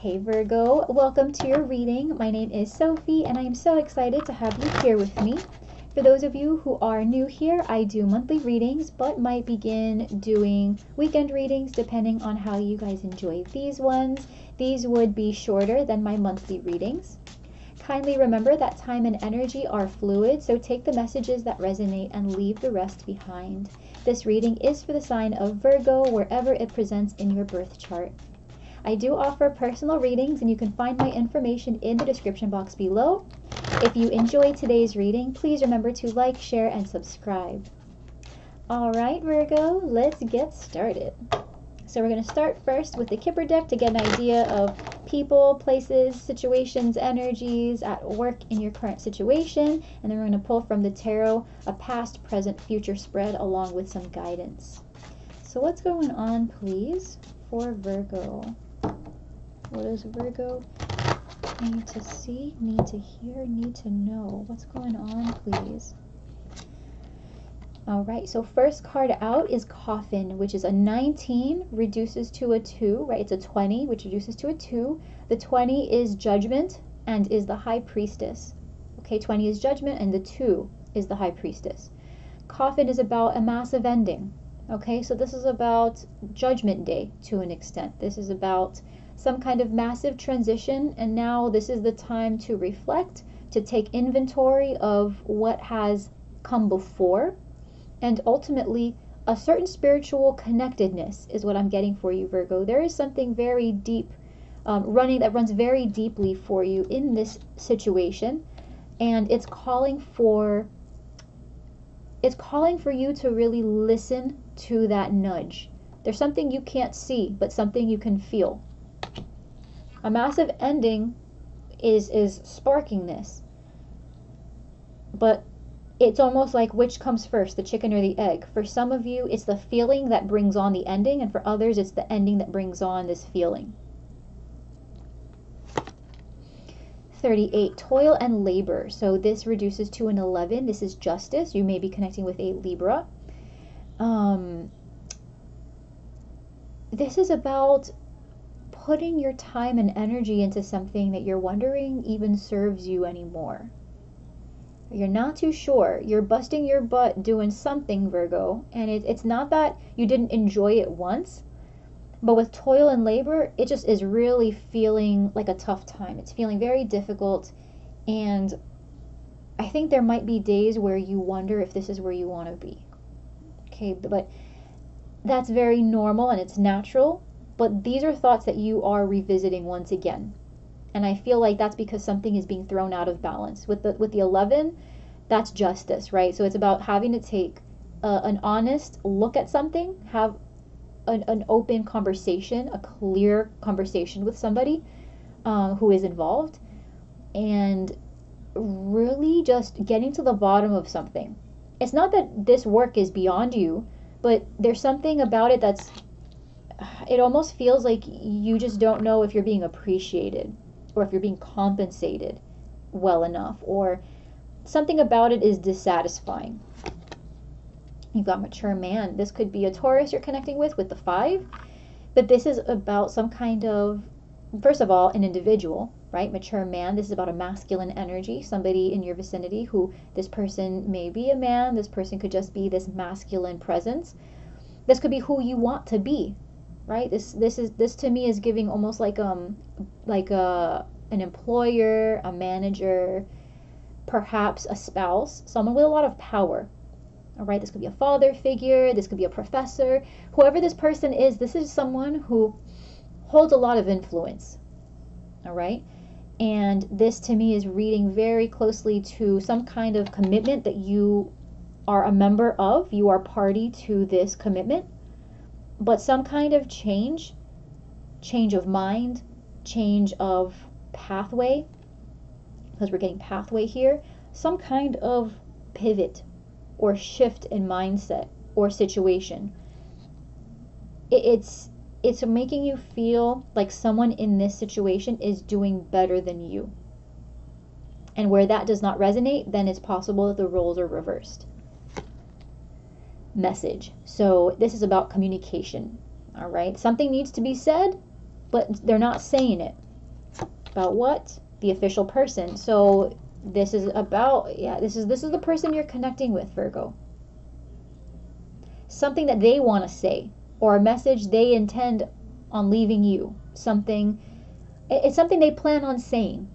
Hey Virgo, welcome to your reading. My name is Sophie and I am so excited to have you here with me. For those of you who are new here, I do monthly readings but might begin doing weekend readings depending on how you guys enjoy these ones. These would be shorter than my monthly readings. Kindly remember that time and energy are fluid, so take the messages that resonate and leave the rest behind. This reading is for the sign of Virgo wherever it presents in your birth chart. I do offer personal readings and you can find my information in the description box below. If you enjoyed today's reading, please remember to like, share, and subscribe. Alright Virgo, let's get started. So we're going to start first with the Kipper deck to get an idea of people, places, situations, energies at work in your current situation. And then we're going to pull from the tarot a past, present, future spread along with some guidance. So what's going on, please, for Virgo? What does Virgo need to see, need to hear, need to know? What's going on, please? Alright, so first card out is Coffin, which is a 19, reduces to a 2, right? It's a 20, which reduces to a 2. The 20 is Judgment and is the High Priestess. Okay, 20 is Judgment and the 2 is the High Priestess. Coffin is about a massive ending. Okay, so this is about Judgment Day to an extent. This is about some kind of massive transition, and now this is the time to reflect, to take inventory of what has come before, and ultimately a certain spiritual connectedness is what I'm getting for you, Virgo. There is something very deep that runs very deeply for you in this situation, and it's calling for you to really listen to that nudge. There's something you can't see, but something you can feel. A massive ending is sparking this. But it's almost like which comes first, the chicken or the egg. For some of you, it's the feeling that brings on the ending, and for others, it's the ending that brings on this feeling. 38, toil and labor. So this reduces to an 11. This is justice. You may be connecting with a Libra. This is about putting your time and energy into something that you're wondering even serves you anymore. You're not too sure. You're busting your butt doing something, Virgo, and it's not that you didn't enjoy it once, but with toil and labor, it just is really feeling like a tough time. It's feeling very difficult, and I think there might be days where you wonder if this is where you want to be. Okay, but that's very normal and it's natural, but these are thoughts that you are revisiting once again. And I feel like that's because something is being thrown out of balance. With the 11, that's justice, right? So it's about having to take an honest look at something, have an open conversation, a clear conversation with somebody who is involved, and really just getting to the bottom of something. It's not that this work is beyond you, but there's something about it it almost feels like you just don't know if you're being appreciated or if you're being compensated well enough, or something about it is dissatisfying. You've got mature man. This could be a Taurus you're connecting with the 5, but this is about some kind of, first of all, an individual, right? Mature man. This is about a masculine energy, somebody in your vicinity who, this person may be a man, this person could just be this masculine presence. This could be who you want to be, right? This to me is giving almost like an employer, a manager, perhaps a spouse, someone with a lot of power. All right, this could be a father figure, this could be a professor. Whoever this person is, this is someone who holds a lot of influence. All right, and this to me is reading very closely to some kind of commitment that you are a member of. You are party to this commitment, but some kind of change of mind, change of pathway, because we're getting pathway here, some kind of pivot or shift in mindset or situation. It's making you feel like someone in this situation is doing better than you. And where that does not resonate, then it's possible that the roles are reversed. Message. So this is about communication. All right. Something needs to be said, but they're not saying it. About what? The official person. So this is about, yeah, this is the person you're connecting with, Virgo. Something that they want to say, or a message they intend on leaving you. Something, it's something they plan on saying,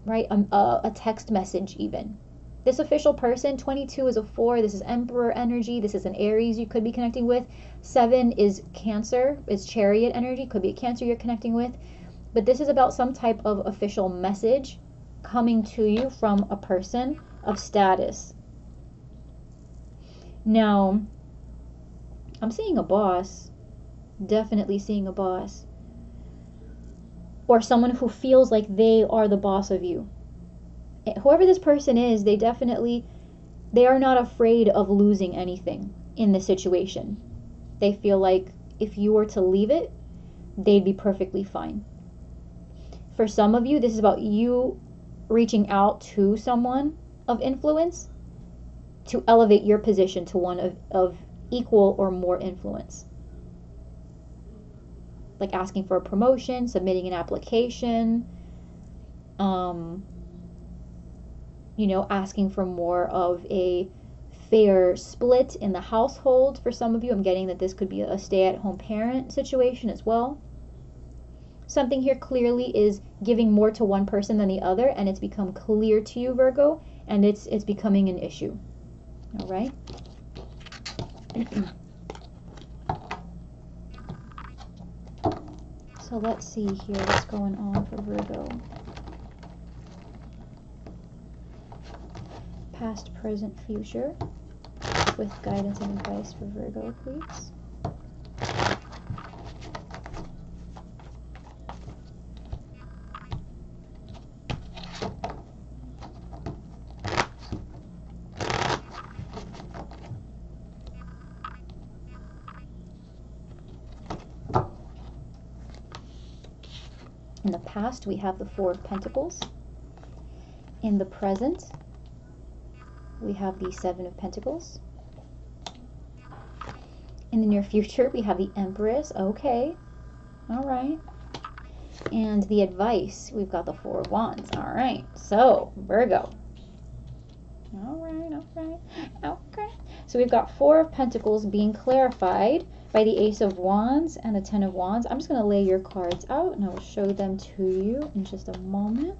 right? A text message even. This official person, 22 is a 4. This is Emperor energy. This is an Aries you could be connecting with. 7 is Cancer. It's Chariot energy. Could be a Cancer you're connecting with. But this is about some type of official message coming to you from a person of status. Now, I'm seeing a boss. Definitely seeing a boss. Or someone who feels like they are the boss of you. Whoever this person is, they are not afraid of losing anything in this situation. They feel like if you were to leave it, they'd be perfectly fine. For some of you, this is about you reaching out to someone of influence to elevate your position to one of equal or more influence. Like asking for a promotion, submitting an application, asking for more of a fair split in the household. For some of you, I'm getting that this could be a stay-at-home parent situation as well. Something here clearly is giving more to one person than the other, and it's become clear to you, Virgo, and it's becoming an issue. All right? So let's see here what's going on for Virgo. Past, present, future, with guidance and advice for Virgo, please. In the past, we have the 4 of Pentacles. In the present, we have the 7 of Pentacles. In the near future, we have the Empress. Okay. All right. And the advice, we've got the 4 of Wands. All right. So, Virgo. All right. Okay. So we've got 4 of Pentacles being clarified by the Ace of Wands and the 10 of Wands. I'm just going to lay your cards out and I will show them to you in just a moment.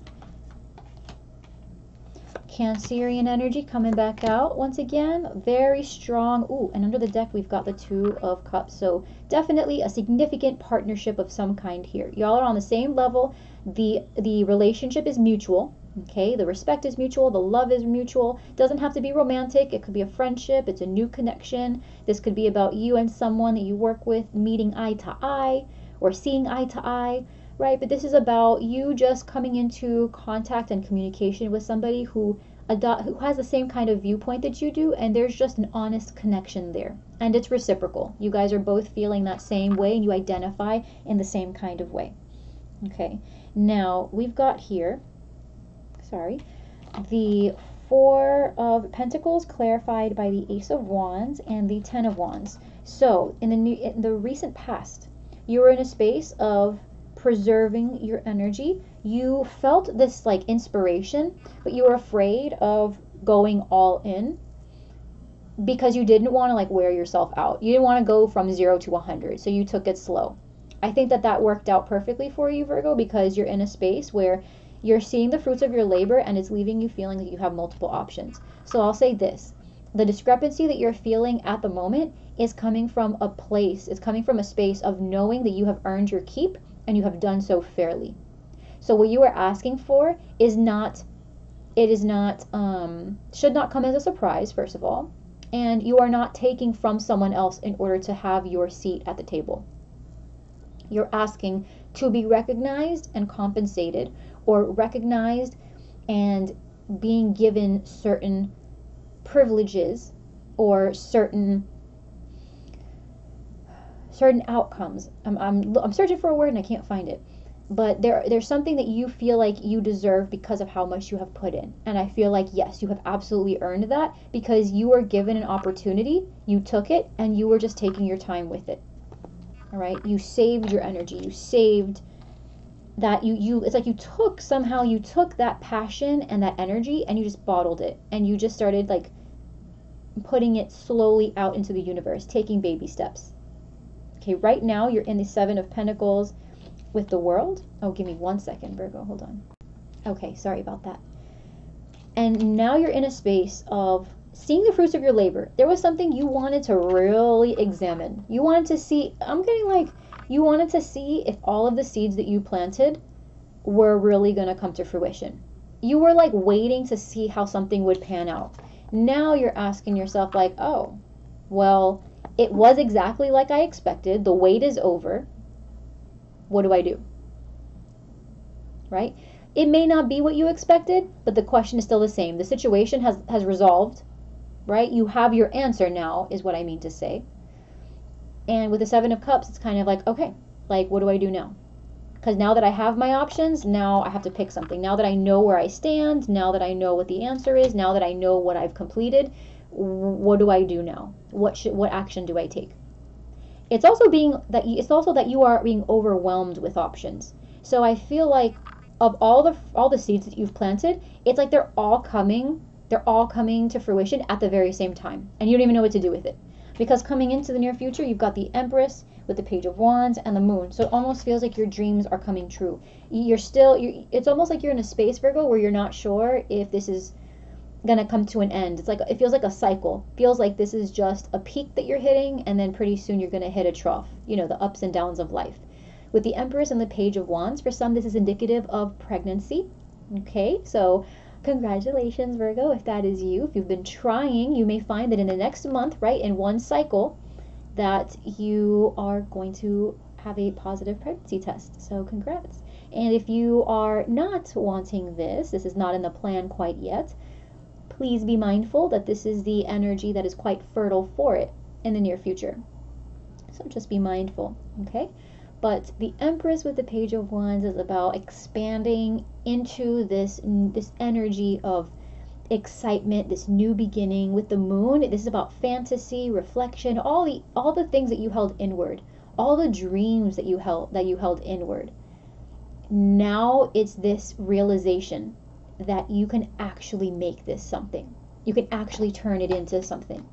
Cancerian energy coming back out once again. Very strong. Ooh, and under the deck we've got the 2 of Cups. So definitely a significant partnership of some kind here. Y'all are on the same level. The relationship is mutual. Okay, the respect is mutual, the love is mutual. Doesn't have to be romantic. It could be a friendship. It's a new connection. This could be about you and someone that you work with meeting eye to eye or seeing eye to eye, right? But this is about you just coming into contact and communication with somebody who has the same kind of viewpoint that you do, and there's just an honest connection there. And it's reciprocal. You guys are both feeling that same way and you identify in the same kind of way. Okay, now we've got here, the 4 of Pentacles clarified by the Ace of Wands and the 10 of Wands. So in the recent past, you were in a space of preserving your energy. You felt this like inspiration, but you were afraid of going all in because you didn't want to like wear yourself out. You didn't want to go from 0 to 100, so you took it slow. I think that worked out perfectly for you, Virgo, because you're in a space where you're seeing the fruits of your labor and it's leaving you feeling like you have multiple options. So I'll say this. The discrepancy that you're feeling at the moment is coming from a place, it's coming from a space of knowing that you have earned your keep and you have done so fairly. So what you are asking for should not come as a surprise, first of all, and you are not taking from someone else in order to have your seat at the table. You're asking to be recognized and compensated, or recognized and being given certain privileges or certain outcomes. I'm searching for a word and I can't find it. But there's something that you feel like you deserve because of how much you have put in. And I feel like, yes, you have absolutely earned that because you were given an opportunity, you took it, and you were just taking your time with it. All right? You saved your energy. You saved that it's like you took that passion and that energy and you just bottled it, and you just started like putting it slowly out into the universe, taking baby steps. Okay, right now you're in the Seven of Pentacles with the World. Oh, give me 1 second, Virgo, hold on. Okay, sorry about that. And now you're in a space of seeing the fruits of your labor. There was something you wanted to really examine. You wanted to see, you wanted to see if all of the seeds that you planted were really going to come to fruition. You were like waiting to see how something would pan out. Now you're asking yourself like, oh, well, it was exactly like I expected. The wait is over. What do I do? Right? It may not be what you expected, but the question is still the same. The situation has resolved, right? You have your answer now, is what I mean to say. And with the Seven of Cups, it's kind of like, okay, like, what do I do now? Because now that I have my options, now I have to pick something. Now that I know where I stand, now that I know what the answer is, now that I know what I've completed, what do I do now? What action do I take? It's also that you are being overwhelmed with options. So I feel like of all the seeds that you've planted, it's like they're all coming to fruition at the very same time, and you don't even know what to do with it. Because coming into the near future, you've got the Empress with the Page of Wands and the Moon. So it almost feels like your dreams are coming true. It's almost like you're in a space, Virgo, where you're not sure if this is gonna come to an end. It's like, it feels like a cycle. Feels like this is just a peak that you're hitting, and then pretty soon you're gonna hit a trough. You know, the ups and downs of life. With the Empress and the Page of Wands, for some this is indicative of pregnancy. Okay, so congratulations, Virgo, if that is you. If you've been trying, you may find that in the next month, right, in one cycle, that you are going to have a positive pregnancy test. So congrats. And if you are not wanting this is not in the plan quite yet, please be mindful that this is the energy that is quite fertile for it in the near future. So just be mindful, okay? But the Empress with the Page of Wands is about expanding into this energy of excitement, this new beginning. With the Moon, this is about fantasy, reflection, all the things that you held inward, all the dreams that you held inward. Now it's this realization that you can actually make this something. You can actually turn it into something.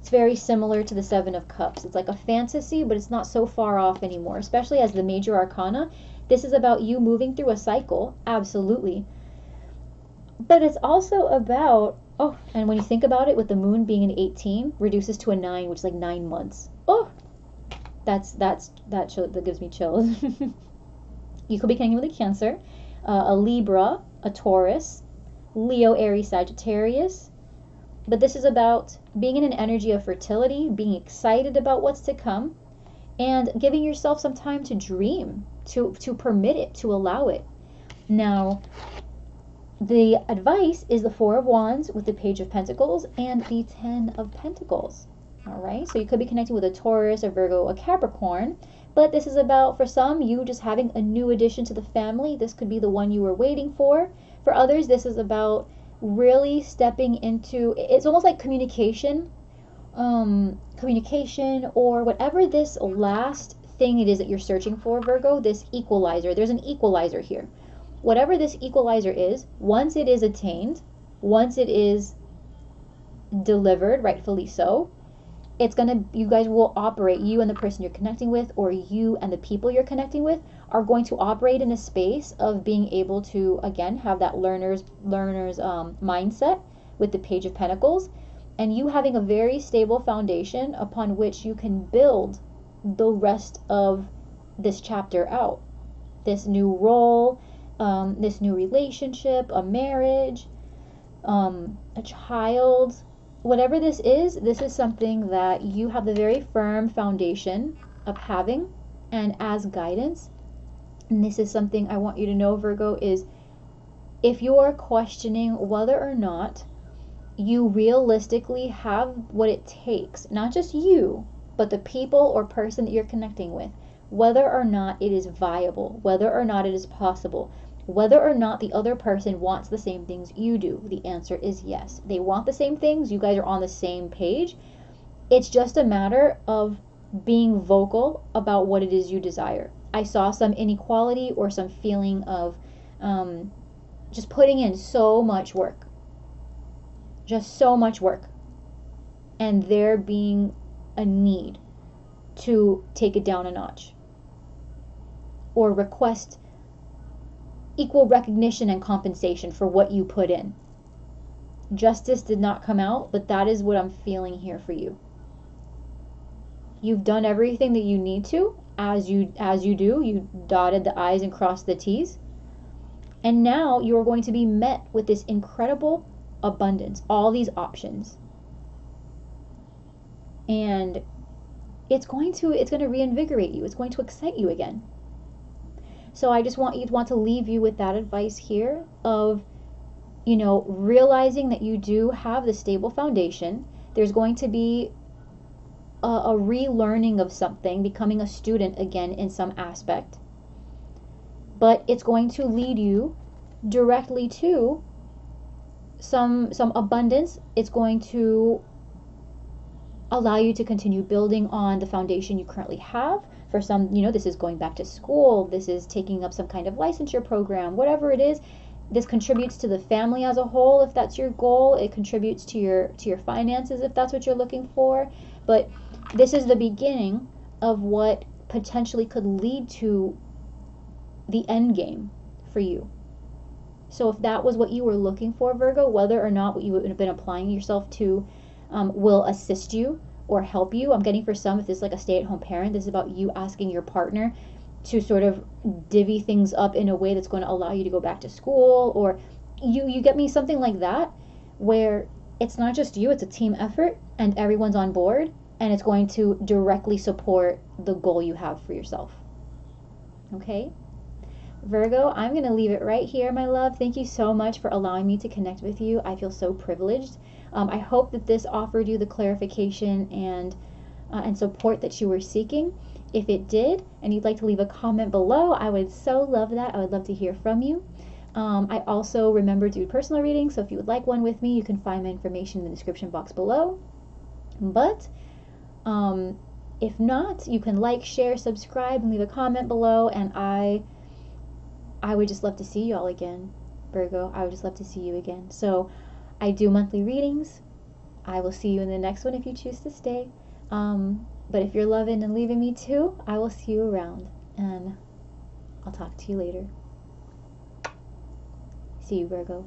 It's very similar to the Seven of Cups. It's like a fantasy, but it's not so far off anymore, especially as the major arcana. This is about you moving through a cycle, absolutely. But it's also about, and when you think about it, with the Moon being an 18, reduces to a 9, which is like 9 months. Oh, that gives me chills. You could be connecting with a Cancer, a Libra, a Taurus, Leo, Aries, Sagittarius. But this is about being in an energy of fertility, being excited about what's to come, and giving yourself some time to dream, to permit it, to allow it. Now, the advice is the Four of Wands with the Page of Pentacles and the Ten of Pentacles. All right, so you could be connecting with a Taurus, a Virgo, a Capricorn, but this is about, for some, you just having a new addition to the family. This could be the one you were waiting for. For others, this is about really stepping into, it's almost like communication, or whatever this last thing it is that you're searching for, Virgo, this equalizer. There's an equalizer here. Whatever this equalizer is, once it is attained, once it is delivered, rightfully so, you guys will operate, you and the person you're connecting with, or you and the people you're connecting with, are going to operate in a space of being able to, again, have that learner's mindset with the Page of Pentacles, and you having a very stable foundation upon which you can build the rest of this chapter out. This new role, this new relationship, a marriage, a child, whatever this is something that you have the very firm foundation of having, and as guidance. And this is something I want you to know, Virgo, is if you are questioning whether or not you realistically have what it takes, not just you, but the people or person that you're connecting with, whether or not it is viable, whether or not it is possible, whether or not the other person wants the same things you do, the answer is yes. They want the same things. You guys are on the same page. It's just a matter of being vocal about what it is you desire. I saw some inequality or some feeling of just putting in so much work, just so much work, and there being a need to take it down a notch or request equal recognition and compensation for what you put in. Justice did not come out, but that is what I'm feeling here for you. You've done everything that you need to, as you do. You dotted the I's and crossed the T's. And now you are going to be met with this incredible abundance, all these options. And it's going to reinvigorate you. It's going to excite you again. So I just want to leave you with that advice here of, realizing that you do have the stable foundation. There's going to be a relearning of something, becoming a student again in some aspect. But it's going to lead you directly to some abundance. It's going to allow you to continue building on the foundation you currently have. For some, this is going back to school, this is taking up some kind of licensure program, whatever it is. This contributes to the family as a whole if that's your goal. It contributes to your finances if that's what you're looking for. But this is the beginning of what potentially could lead to the end game for you. So if that was what you were looking for, Virgo, whether or not what you have been applying yourself to will assist you or help you. I'm getting for some, if this is like a stay-at-home parent, this is about you asking your partner to sort of divvy things up in a way that's going to allow you to go back to school, or you get me, something like that, where it's not just you, it's a team effort and everyone's on board, and it's going to directly support the goal you have for yourself. Okay? Virgo, I'm going to leave it right here, my love. Thank you so much for allowing me to connect with you. I feel so privileged. I hope that this offered you the clarification and support that you were seeking. If it did, and you'd like to leave a comment below, I would so love that. I would love to hear from you. I also remember to do personal readings, so if you would like one with me, you can find my information in the description box below. But if not, you can like, share, subscribe, and leave a comment below, and I would just love to see you all again, Virgo. I would just love to see you again. So I do monthly readings. I will see you in the next one if you choose to stay. But if you're loving and leaving me too, I will see you around. And I'll talk to you later. See you, Virgo.